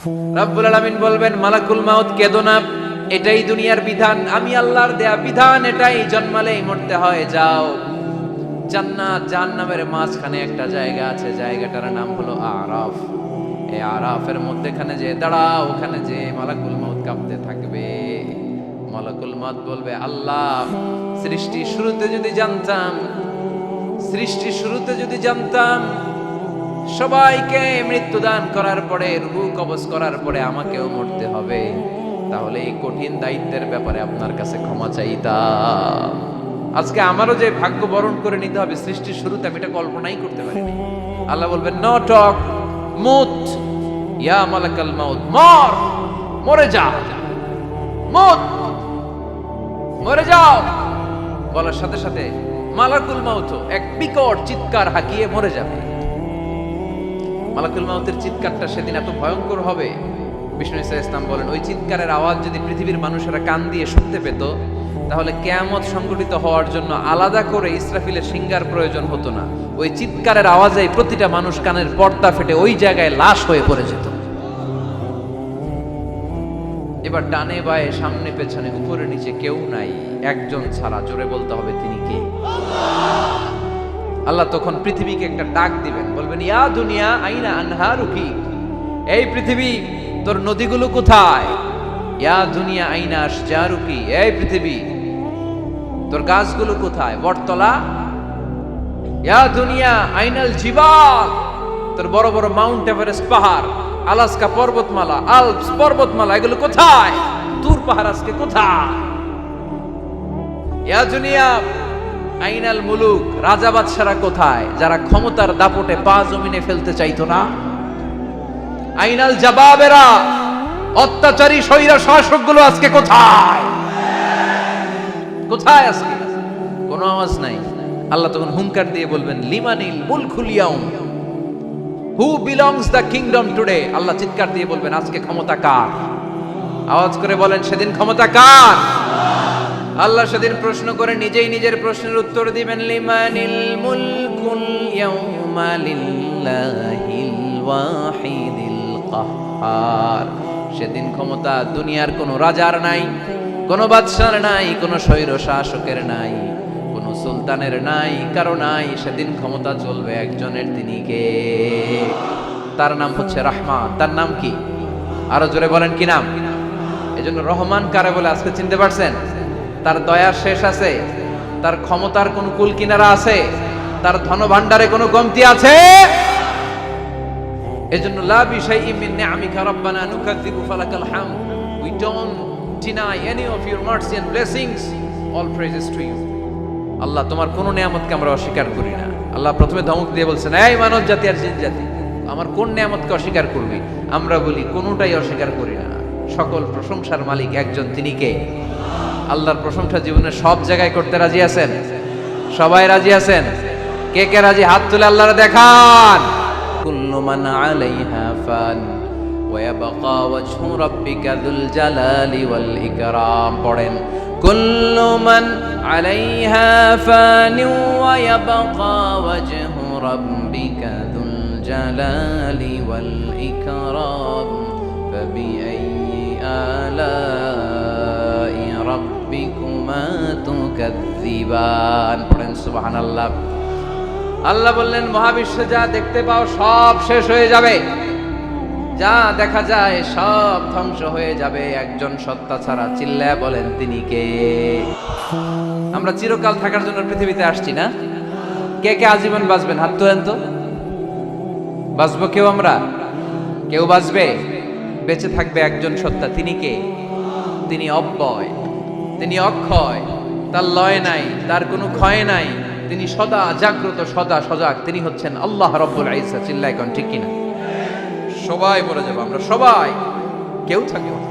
রব্বুল আলামিন বলবেন মালাকুল মাউত কেঁদো না, এটাই দুনিয়ার বিধান, আমি আল্লাহর দেয়া বিধান, এটাই, জন্মালেই মরতে হয়, যাও। জান্নাত জাহান্নামের মাঝখানে একটা জায়গা আছে, জায়গাটার নাম হলো আরাফ। এই আরাফের মধ্যেখানে যে দাঁড়াও, ওখানে যে মালাকুল মাউত কাঁপতে থাকবে। মালাকুল মাউত বলবে, আল্লাহ, সৃষ্টির শুরুতে যদি জানতাম সবাইকে মৃত্যুদান করার পরে, রূহ কবজ করার পরে আমাকেও মরতে হবে, তাহলে এই কঠিন দায়িত্বের ব্যাপারে আপনার কাছে ক্ষমা চাইতাম। আজকে আমারও যে ভাগ্য বরণ করে নিতে হবে সৃষ্টির শুরুতে, আমি এটা কল্পনাই করতে পারিনি। আল্লাহ বলবেন, নো টক, মুত ইয়া মালাকাল মাউত, মরে যা, মরে যাও। বলার সাথে সাথে মালাকুল মাউত এক বিকট চিৎকার হাঁকিয়ে মরে যাবে। মালাকুল মাউতের চিৎকারটা সেদিন এত ভয়ঙ্কর হবে, বিষ্ণু ইসা ইসলাম বলেন, ওই চিৎকারের আওয়াজ যদি পৃথিবীর মানুষেরা কান দিয়ে শুনতে পেত, তাহলে কিয়ামত সংঘটিত হওয়ার জন্য আলাদা করে ইসরাফিলের সিঙ্গার প্রয়োজন হতো না। ওই চিৎকারের আওয়াজেই প্রতিটা মানুষ কানের পর্দা ফেটে ওই জায়গায় লাশ হয়ে পড়ে যেত। এবার ডানে বায়ে সামনে পেছনে উপরে নিচে কেউ নাই, একজন ছাড়া, জোরে বলতে হবে তিনি কে? আল্লাহ তখন পৃথিবীকে একটা ডাক দিবেন, বলবেন, ইয়া দুনিয়া আইনা আনহারুকি, এই পৃথিবী তোর নদীগুলো কোথায়? ইয়া দুনিয়া আইনা আশজারুকি, এই পৃথিবী তোর গাছগুলো কোথায়? বটতলা। ইয়া দুনিয়া আইনাল জিবাল, তোর বড় বড় মাউন্ট এভারেস্ট পাহাড়, আলাস্কা পর্বতমালা, আলপস পর্বতমালা, এগুলো কোথায়? তুর পাহাড় আজকে কোথায়? ইয়া দুনিয়া আইনাল মুলুক, রাজা বাদশারা কোথায়, যারা ক্ষমতার দাপটে পা জমিনে ফেলতে চাইতো না? আইনাল জাবাবেরা, অত্যাচারী স্বৈরা শাসকগুলো আজকে কোথায়? কোথায় আজকে? কোনো আওয়াজ নাই। আল্লাহ তখন হুঙ্কার দিয়ে বলবেন, লিমানিল মুলকুল ইয়াউম, who belongs the kingdom today. Allah চিৎকার দিয়ে বলবেন, আজকে ক্ষমতা কার? আওয়াজ করে বলেন, সেদিন ক্ষমতা কার? আল্লাহ সেদিন প্রশ্ন করে নিজেই নিজের প্রশ্নের উত্তর দিবেন, লিমানিল মুলকুল ইয়াউমা লিল্লাহিল ওয়াহিদিল কাহ্হার। সেদিন ক্ষমতা দুনিয়ার কোনো রাজার নাই, কোনো বাদশার নাই, কোনো স্বৈর শাসকের নাই, কোনো সুলতানের নাই, কারো নাই। সেদিন ক্ষমতা চলবে একজনের, তিনি কে? তার নাম হচ্ছে রহমান। তার নাম কি? আরো জোরে বলেন, কি নাম? এজন্য রহমান কারে বলে আজকে চিনতে পারছেন? তার দয়ার শেষ আছে? তার ক্ষমতার কোন কুল কিনারা আছে? তার ধন ভান্ডারে কোনো কমতি আছে? এজন্য লা বিশাইইন মিন নিআমিকা রাব্বানা নুকাযযিবু ফালাকাল হামদ, we don't deny any of your mercy and blessings, all praises to you. Allah, তোমার কোন নিয়ামতকে আমরা অস্বীকার করি না। আল্লাহ প্রথমে ধমক দিয়ে বলছেন, এই মানব জাতি আর জিন জাতি, আমার কোন নিয়ামতকে অস্বীকার করবি? আমরা বলি কোনটাই অস্বীকার করি না। সকল প্রশংসার মালিক একজন, তিনি কে? আল্লাহর প্রশংসা জীবনের সব জায়গায় করতে রাজি আছেন? সবাই রাজি আছেন? কে কে রাজি? হাত তুলে আল্লাহরে দেখান। কুল্লু মান আলাইহা ফান ওয়া ইয়াবকা ওয়াজহু রাব্বিকা যুল জালালি ওয়াল ইকরাম। পড়েন, কুল্লু মান আলাইহা ফান ওয়া ইয়াবকা ওয়াজহু রাব্বিকা যুল জালালি ওয়াল ইকরাম ফাবিআইয়ি আলাই রাব্বিকুমা তুকাযযিবান। পড়েন সুবহানাল্লাহ। আল্লাহ বললেন, মহাবিশ্বে যা দেখতে পাও সব শেষ হয়ে যাবে, যা দেখা যায় সব ধ্বংস হয়ে যাবে একজন সত্তা ছাড়া। চিল্লায়া বলেন, তিনি কে? আমরা চিরকাল থাকার জন্য পৃথিবীতে আসছি না? কে কে আজীবন বাঁচবেন? হাত তোলেন তো। বাঁচবো কেউ? আমরা কেউ বাঁচবে? বেঁচে থাকবে একজন সত্তা, তিনি কে? তিনি অব্যয়, তিনি অক্ষয়, তার লয় নাই, তার কোনো ক্ষয় নাই, তিনি সদা জাগ্রত, সদা সজাগ, তিনি হচ্ছেন আল্লাহ রাব্বুল ইজ্জত। চিল্লায় কোন ঠিক কিনা? সবাই মরে যাবো আমরা, সবাই, কেউ থাকবে না।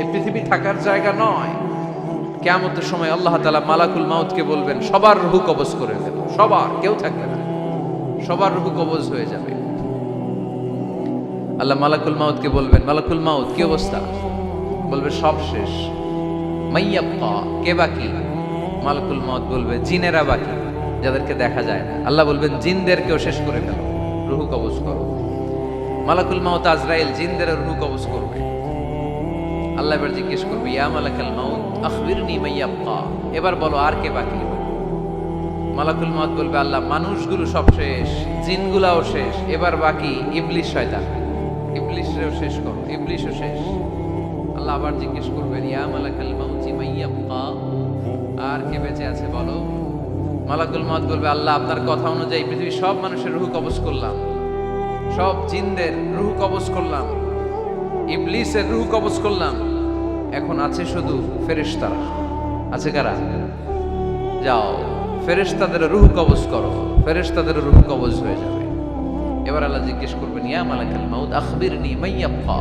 এই পৃথিবী থাকার জায়গা নয়। কিয়ামতের সময় আল্লাহ তাআলা মালাকুল মাউতকে বলবেন, সবার রূহ কবজ করে ফেলো, সবার, কেউ থাকবে না, সবার রূহ কবজ হয়ে যাবে। আল্লাহ মালাকুল মাউতকে বলবেন, মালাকুল মাউত কি অবস্থা? বলবে, সব শেষ। মাইয়াবকা, কে বাকি? মালাকুল মাউত বলবে, জিনেরা বাকি, যাদেরকে দেখা যায় না। আল্লাহ বলবেন, জিনদেরকেও শেষ করে ফেলো, রূহ কবজ করো। মালাকুল মাউত আজরাইল জিনদের রূহ কবজ করবে। আল্লাহ এবার জিজ্ঞেস করবে, ইয়া মালাকাল মাউত আখবিরনি মাইয়াবকা, এবার বলো আর কে বাকি। মালাকুল মাউত বলবে, আল্লাহ মানুষগুলো সব শেষ, জিনগুলাও শেষ, এবার বাকি ইবলিস শয়তান, ইবলিসও শেষ করো, ইবলিসও শেষ। আল্লাহ আবার জিজ্ঞেস করবেন, ইয়া মালাকাল মাউতি মাইয়াবকা, আর কে বেঁচে আছে বলো। মালাকুল মাউত বলবে, আল্লাহ আপনার কথা অনুযায়ী পৃথিবীর সব মানুষের রূহ কবজ করলাম, সব জিনদের রূহ কবজ করলাম, ইবলিসের রূহ কবজ করলাম, এখন আছে শুধু ফেরেশতারা। আছে কারা? যাও ফেরেশতাদের রূহ কবজ করো, ফেরেশতাদের রূহ কবজ হয়ে যাবে। এবার আল্লাহ জিজ্ঞেস করবেন, ইয়া মালাকুল মাউত আখবিরনি মাইয়াবকা।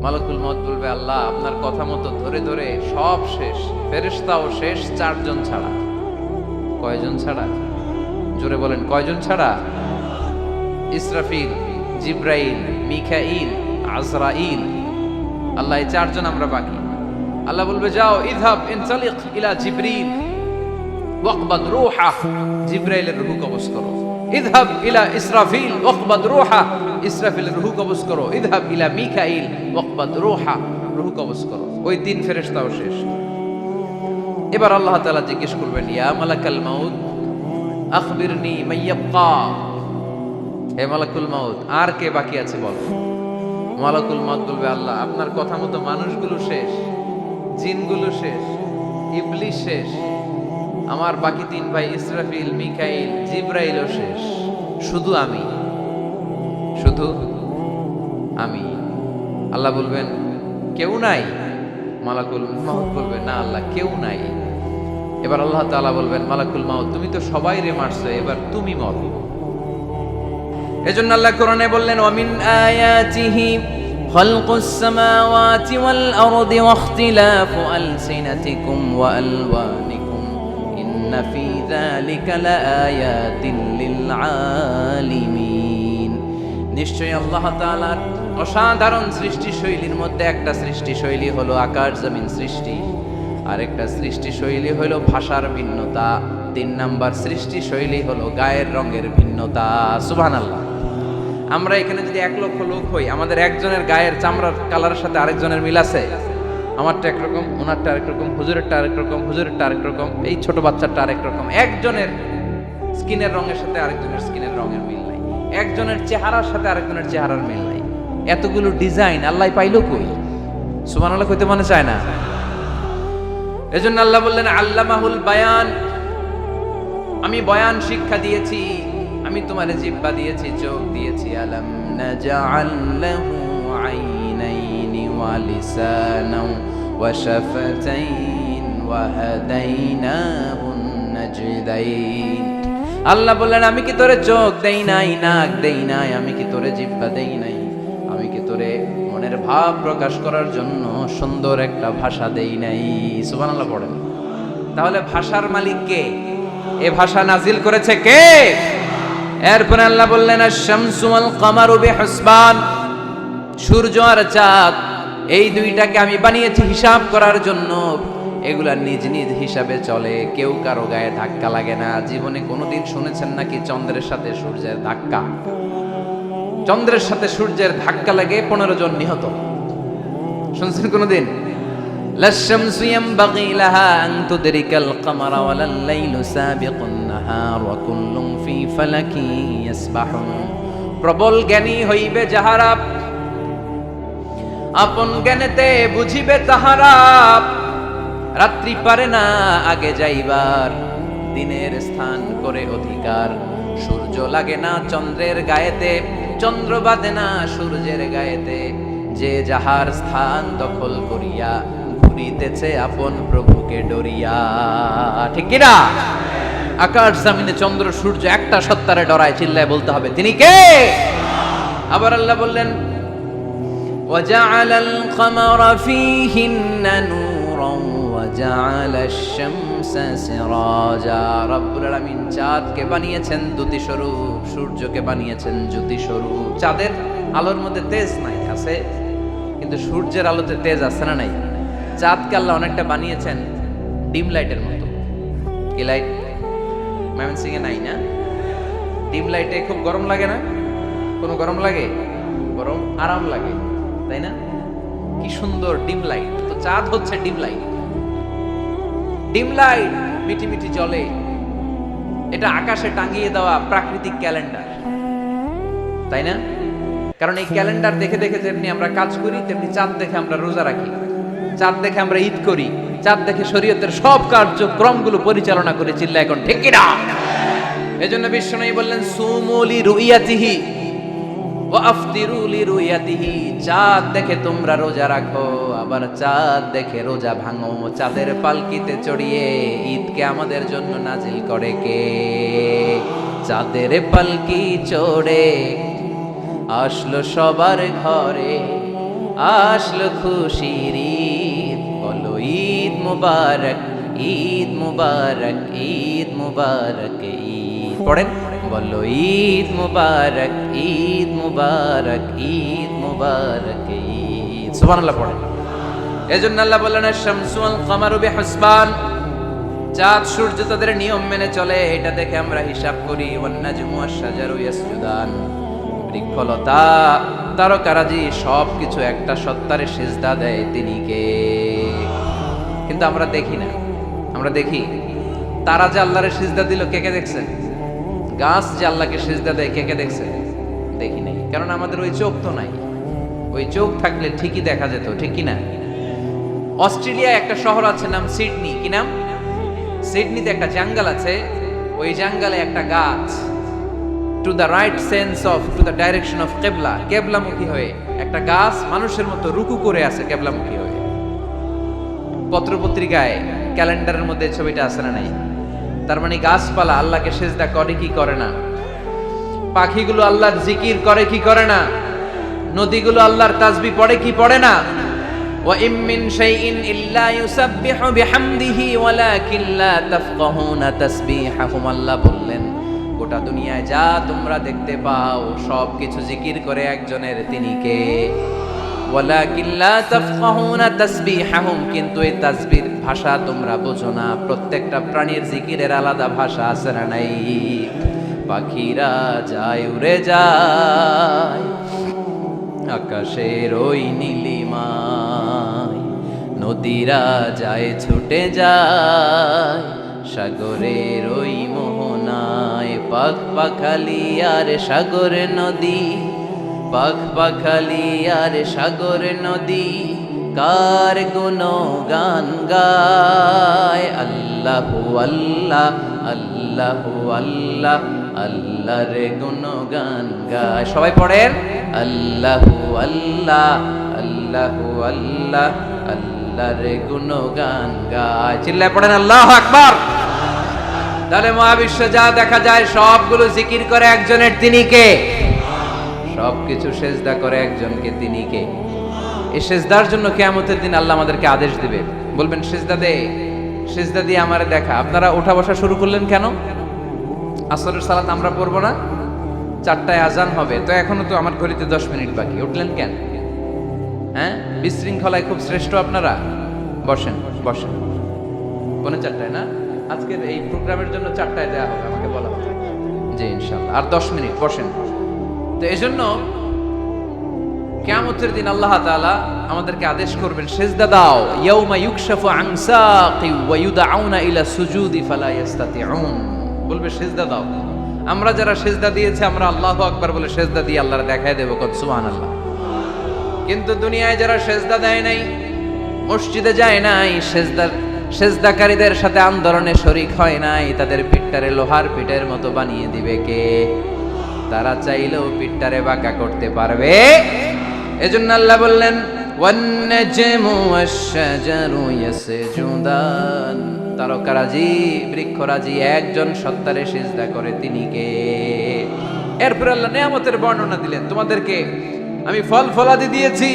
মালাকুল মাউত বলবে, আল্লাহ আপনার কথা মতো ধরে ধরে সব শেষ, ফেরেশতাও শেষ, 4 জন ছাড়া। কয়জন ছাড়া? জোরে বলেন, কয়জন ছাড়া? ইসরাফিল, জিব্রাইল, মিকাইল, আজরাইল। আল্লাহ এই 4 জন আমরা বাকি। আল্লাহ বলবে, যাও ইযহাব ইনতালিক ইলা জিবরিল ওয়াকবাদ রূহা, জিব্রাইলের রূহ কবজ করো। ইযহাব ইলা ইসরাফিল ওয়াকবাদ রূহা, ইসরাফিলের রূহ কবজ করো। ইযহাব ইলা মিকাইল ওয়াকবাদ রূহা, রূহ কবজ করো। ওই 3 ফেরেশতাও শেষ। এবার আল্লাহ তাআলা জিজ্ঞেস করবেন, ইয়া মালাকাল মাউত আখবিরনি মাইয়াবকা, হে মালাকুল মাউত আর কে বাকি আছে বলো। মালাকুল মাউত বলবে, আল্লাহ আপনার কথা মতো মানুষগুলো শেষ, জিনগুলো শেষ, ইবলিস শেষ, আমার বাকি 3 ভাই ইসরাফিল, মিকাইল, জিব্রাইলও শেষ, শুধু আমি, শুধু আমি। আল্লাহ বলবেন, কেউ নাই? মালাকুল মাউত বলবে, না আল্লাহ কেউ নাই। এবার আল্লাহ তাআলা বলবেন, মালাকুল মাউত তুমি তো সবাই রে মারছো, এবার তুমি মরো। এজন্য আল্লাহ কোরআনে বললেন, ওয়ামিন আয়াতিহি খালকুস সামাওয়াতি ওয়াল আরদি ওয়াখতিলাফু আলসিনাতিকুম ওয়া আলওয়ানিকুম ইন্না ফি যালিকা লাআয়াতিন লিল আলিমিন। নিশ্চয়ই আল্লাহ তাআলার অসাধারণ সৃষ্টি শৈলীর মধ্যে একটা সৃষ্টি শৈলী হলো আকাশ জমিন সৃষ্টি, আরেকটা সৃষ্টি শৈলী হলো ভাষার ভিন্নতা, 3 নাম্বার সৃষ্টি শৈলী হলো গায়ের রঙের ভিন্নতা। সুবহানাল্লাহ। আমরা এখানে যদি 1 লক্ষ লোক হই, আমাদের একজনের গায়ের চামড়ার কালারের সাথে আরেকজনের মিল আছে? আমারটা একরকম, ওনারটা আরেক রকম, হুজুরেরটা আরেক রকম, হুজুরেরটা আরেক রকম, এই ছোট বাচ্চাটা আরেক রকম। একজনের স্কিনের রঙের সাথে আরেকজনের স্কিনের রঙের মিল নাই, একজনের চেহারার সাথে আরেকজনের চেহারার মিল নাই। এতগুলো ডিজাইন আল্লাহ পাইলো কই? সুবহানাল্লাহ কইতে মনে চায় না? এজন্য আল্লাহ বললেন, আল্লামাহুল বায়ান, আমি বয়ান শিক্ষা দিয়েছি, আমি তোমার জিহ্বা দিয়েছি, চোখ দিয়েছি। আলাম নাজআল লাহু আইনাইনি ওয়া লিসানাও ওয়া শাফাতাইন ওয়া হাদাইনাহুন নাজদাইন। আল্লাহ বললেন, আমি কি তোরে চোখ দেই নাই, নাক দেই নাই, আমি কি তোরে জিহ্বা দেই নাই, আমি কি তোরে মনের ভাব প্রকাশ করার জন্য সুন্দর একটা ভাষা দেই নাই? সুবহানাল্লাহ পড়েন। তাহলে ভাষার মালিক কে? এ ভাষা নাজিল করেছে কে? এরপরে আল্লাহ বললেন, আশ-শামসু ওয়াল কামারু বিহুসবান, সূর্য আর চাঁদ এই দুইটাকে আমি বানিয়েছি হিসাব করার জন্য। এগুলা নিজ নিজ হিসাবে চলে, কেউ কারো গায়ে ধাক্কা লাগে না। জীবনে কোনোদিন শুনেছেন নাকি চন্দ্রের সাথে সূর্যের ধাক্কা? চন্দ্রের সাথে সূর্যের ধাক্কা লাগে 15 জন নিহত। শুনছেন কোনোদিন? লাশ-শামসু ইয়ানবাগি লাহা আন তুদরিকাল কামারা ওয়ালাল লাইলু সাবিকুন নাহার ওয়া কুল্লুন ফি ফালাকি ইয়াসবাহুন। প্রবল জ্ঞানী হইবে যাহারা, আপন জ্ঞানেতে বুঝিবে তাহারা। রাত্রি পারে না আগে যাইবার, দিনের স্থান করে অধিকার। সূর্য লাগে না চন্দ্রের গায়েতে, চন্দ্র বাঁধে না সূর্যের গায়েতে। যে যাহার স্থান দখল করিয়া ঘুরিতেছে আপন প্রভুকে ডরিয়া। ঠিক কি না? আকাশ জমিনে চন্দ্র সূর্য একটা সত্তারে ডরায়, চিল্লায় বলতে হবে তিনি কে? আবার আল্লাহ বললেন, ওয়াজআলাল কামারা ফীহিন্না নূরান ওয়াজআলাশ শামসা সিরাজা। রব্বুল আলামিন চাঁদকে বানিয়েছেন দ্যুতি স্বরূপ, সূর্যকে বানিয়েছেন জ্যোতি স্বরূপ। চাঁদের আলোর মধ্যে তেজ নাই, আছে, কিন্তু সূর্যের আলোতে তেজ আছে না নাই? চাঁদকে আল্লাহ অনেকটা বানিয়েছেন ডিম লাইটের মতো। কি লাইট? ময়মনসিংহে নাই না? ডিম লাইটে খুব গরম লাগে না? কোনো গরম লাগে? বরং আরাম লাগে, তাই না? কি সুন্দর ডিম লাইট, তো চাঁদ হচ্ছে ডিম লাইট। ডিম লাইট মিটি মিটি জ্বলে, এটা আকাশে টাঙিয়ে দেওয়া প্রাকৃতিক ক্যালেন্ডার, তাই না? কারণ এই ক্যালেন্ডার দেখে দেখে যেমনি আমরা কাজ করি, তেমনি চাঁদ দেখে আমরা রোজা রাখি, চাঁদ দেখে আমরা ঈদ করি, চাঁদ দেখে শরীয়তের সব কার্যক্রমগুলো পরিচালনা করে। চিল্লা এখন ঠিক কি না? এজন্য বিশ্বনবী বললেন সুমু লিরুয়াতিহি ওয়া আফতিরু লিরুয়াতিহি, চাঁদ দেখে তোমরা রোজা রাখো, আবার চাঁদ দেখে রোজা ভাঙো। চাঁদের পালকিতে চড়িয়ে ঈদকে আমাদের জন্য নাজিল করে কে? চাঁদের পালকি চড়ে আসলো সবার ঘরে, আসলো খুশির ঈদ, বলো ঈদ মুবারক, ঈদ মুবারক, ঈদ মুবারক, ঈদ পড়েন, বলো ঈদ মুবারক, ঈদ মুবারক, ঈদ মুবারক, ঈদ। সুবহানাল্লাহ পড়েন। এজন্য আল্লাহ বললেন আশ-শামসু ওয়াল কামারু বিহুসবান, চাঁদ সূর্য তাদের নিয়ম মেনে চলে, এটা দেখে আমরা হিসাব করি। ওয়ান নাজমু ওয়াশ-শাজারু ইয়াসজুদান, বৃক্ষলতা তারকারাজি সবকিছু একটা সত্তারে সিজদা দেয়, তিনি কে? কিন্তু আমরা দেখি না। আমরা দেখি তারা যে আল্লাহরে সিজদা দিল, কে কে দেখছেন? গাছ যে আল্লাহকে সিজদা দেয়, কে কে দেখছেন? দেখি নাই, কারণ আমাদের ওই চোখ তো নাই। ওই চোখ থাকলে ঠিকই দেখা যেত, ঠিক কি না? অস্ট্রেলিয়ায় একটা শহর আছে নাম সিডনি, কি নাম? সিডনিতে একটা জঙ্গল আছে, ওই জঙ্গলে একটা গাছ to the right sense of, to the direction of কেবলা, কেবলামুখী হয়ে একটা গাছ মানুষের মতো রুকু করে আছে কেবলামুখী হয়ে। পত্রপত্রিকায় ক্যালেন্ডারের মধ্যে ছবিটা আছে না নাই? তার মানে গাছপালা আল্লাহকে সিজদা করে কি করে না? পাখিগুলো আল্লাহর জিকির করে কি করে না? নদীগুলো আল্লাহর তাসবিহ পড়ে কি পড়ে না? ওয়া ইম মিন শাইইন ইল্লা ইউসাব্বিহু বিহামদিহি ওয়ালাকিন লা তাফকাহুনা তাসবিহাহুম, আল্লাহ বললেন গোটা দুনিয়ায় যা তোমরা দেখতে পাও সব কিছু জিকির করে একজনের, তিনি কে? ওয়ালাকিন লা তাফকাহুনা তাসবিহাহুম, কিন্তু এই তাসবিহর ভাষা তোমরা বোঝো না। প্রত্যেকটা প্রাণীর জিকিরের আলাদা ভাষা আছে না নাই? পাখিরা যায় উড়ে যায় আকাশের ওই নীলিমায়, নদীরা যায় ছুটে যায় সাগরের ওই মোহনায়। পাখ পাখালি আর সাগর নদী, পাখ পাখালি আর সাগর নদী, কার গুণগান গায়। আল্লাহু আল্লাহ, আল্লাহু আল্লাহ, আল্লাহর গুণগান গায়। সবাই পড়েন আল্লাহু আল্লাহ, আল্লাহু আল্লাহ, আল্লাহর গুণগান গায়। চিল্লায় পড়েন আল্লাহু আকবার। তাহলে মহাবিশ্বে যা দেখা যায় সবগুলো জিকির করে একজনের, তিনি কে? সবকিছু সেজদা করে একজনকে, তিনি কে? এই সেজদার জন্য কিয়ামতের দিন আল্লাহ আমাদেরকে আদেশ দিবে, বলবেন সেজদা দে, সেজদা দিয়ে আমারে দেখা। আপনারা ওঠা বসা শুরু করলেন কেন? আসরের সালাত আমরা পড়বো না, 4টায় আজান হবে, তো এখনো তো আমার ঘড়িতে 10 মিনিট বাকি, উঠলেন কেন? হ্যাঁ, বিশৃঙ্খলায় খুব শ্রেষ্ঠ আপনারা। বসেন বসেন, 4:45 না? আজকের এই প্রোগ্রামের জন্য 4টায় দেওয়া হবে, আমাকে বলা হবে। জি ইনশাআল্লাহ, আর 10 মিনিট বসেন। তো এই জন্য কিয়ামতের দিন আল্লাহ তাআলা আমাদেরকে আদেশ করবেন সেজদা দাও। ইয়াউমা ইউকশাফু আন সাকি ওয়া ইউদআউনা ইলা সুজুদি ফালা ইস্তাতিউন, বলবে সেজদা দাও। আমরা যারা সেজদা দিয়েছি আমরা আল্লাহু আকবার বলে সেজদা দিয়ে আল্লাহর দেখায় দেব, কত সুবহানাল্লাহ। কিন্তু দুনিয়ায় যারা সেজদা দেয় নাই, মসজিদে যায় নাই, সেজদাকারীদের সাথে আন্দোলনে শরীক হয় নাই, তাদের পিঠটারে লোহার পিঠের মতো বানিয়ে দিবে কে? তারা চাইলেও পিঠটারে বাঁকা করতে পারবে? এজন্য আল্লাহ বললেন ওয়ান নাজমু ওয়াশ-শাজারু ইয়াসজুদান, তারকারাজি বৃক্ষরাজি একজন সত্তারে সিজদা করে, তিনি কে? এরপর আল্লাহ নিয়ামতের বর্ণনা দিলেন, তোমাদেরকে আমি ফল ফলাদি দিয়েছি,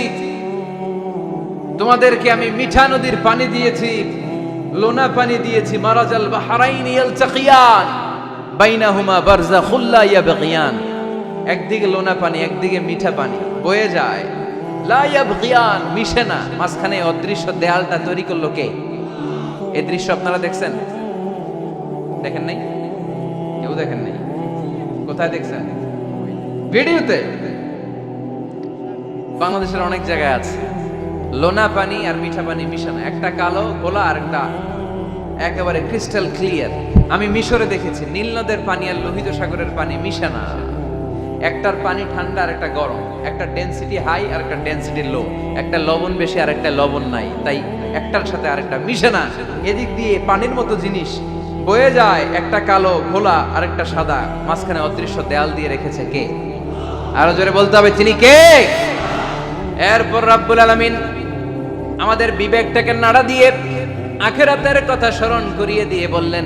তোমাদেরকে আমি মিঠা নদীর পানি দিয়েছি, লোনা পানি দিয়েছি। মারাজাল বাহরাইনি ইয়ালতাকিয়ান বাইনাহুমা বারযাখুল লা ইয়াবগিয়ান, একদিকে লোনা পানি একদিকে মিঠা পানি বয়ে যায়, লা ইয়াবগিয়ান, মিশে না, মাঝখানে অদৃশ্য দেয়ালটা তৈরি করলো কে? এই দৃশ্য আপনারা দেখছেন? দেখেন নাই? কেউ দেখেন নাই? কোথায় দেখছেন? ভিডিওতে। বাংলাদেশের অনেক জায়গায় আছে লোনা পানি আর মিঠা পানি মিশানো, একটা কালো গোলা আর একটা একেবারে ক্রিস্টাল ক্লিয়ার। আমি মিশরে দেখেছি নীল নদের পানি আর লোহিত সাগরের পানি মিশানা, একটার পানি ঠান্ডা আর একটা গরম, একটা ডেনসিটি হাই আর একটা ডেনসিটি লো, একটা লবণ বেশি আর একটা লবণ নাই, তাই একটার সাথে আরেকটা মিশে না। এদিক দিয়ে পানির মতো জিনিস বয়ে যায়, একটা কালো ঘোলা আর একটা সাদা, মাঝখানে অদৃশ্য দেয়াল দিয়ে রেখেছে কে? আরো জোরে বলতে হবে তিনি কে? এরপর রাব্বুল আলামিন আমাদের বিবেকটাকে নাড়া দিয়ে আখিরাতের কথা স্মরণ করিয়ে দিয়ে বললেন,